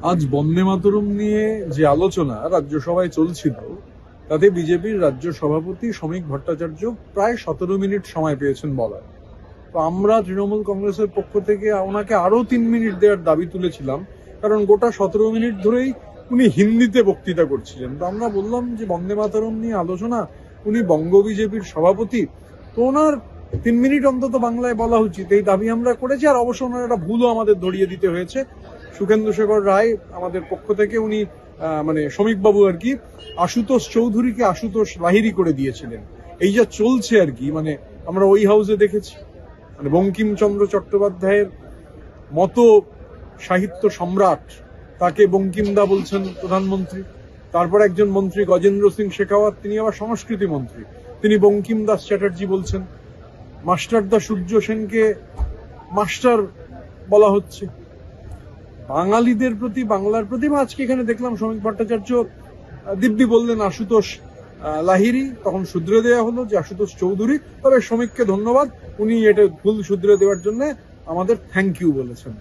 আজ বন্দে মাতরম নিয়ে যে আলোচনা রাজ্যসভায় চলছিল তাতে বিজেপির রাজ্য সভাপতি শ্রমিক ভট্টাচার্য প্রায় 17 মিনিট সময় পেয়েছেন বলার। তো আমরা তৃণমূল কংগ্রেসের পক্ষ থেকে ওনাকে আরো 3 মিনিট দেওয়ার দাবি তুলেছিলাম, কারণ গোটা 17 মিনিট ধরেই উনি হিন্দিতে বক্তৃতা করছিলেন। তো আমরা বললাম যে বন্দে মাতরম নিয়ে আলোচনা, উনি বঙ্গ বিজেপির সভাপতি, তো ওনার 3 মিনিট অন্তত বাংলায় বলা উচিত, এই দাবি আমরা করেছি। আর অবশ্য ওনার একটা ভুলও আমাদের ধরিয়ে দিতে হয়েছে। সুখেন্দু শেখর রায় আমাদের পক্ষ থেকে উনি মানে শ্রমিকবাবু আর কি আশুতোষ চৌধুরীকে আশুতোষ লাহিড়ী করে দিয়েছিলেন। এই যা চলছে আর কি, মানে আমরা ওই হাউসে দেখেছি, মানে বঙ্কিমচন্দ্র চট্টোপাধ্যায়ের মতো সাহিত্য সম্রাট, তাকে বঙ্কিমদা বলছেন প্রধানমন্ত্রী। তারপর একজন মন্ত্রী গজেন্দ্র সিং শেখাওয়াত, তিনি আবার সংস্কৃতি মন্ত্রী, তিনি বঙ্কিম দাস চ্যাটার্জি বলছেন। মাস্টারদা সূর্য সেনকে মাস্টার বলা হচ্ছে। বাঙালিদের প্রতি, বাংলার প্রতি, আজকে এখানে দেখলাম শ্রমিক ভট্টাচার্য দিব্যি বললেন আশুতোষ লাহিড়ী, তখন শুধরে দেওয়া হলো যে আশুতোষ চৌধুরী। তবে শ্রমিককে ধন্যবাদ, উনি এটা ভুল শুধরে দেওয়ার জন্য আমাদের থ্যাংক ইউ বলেছেন।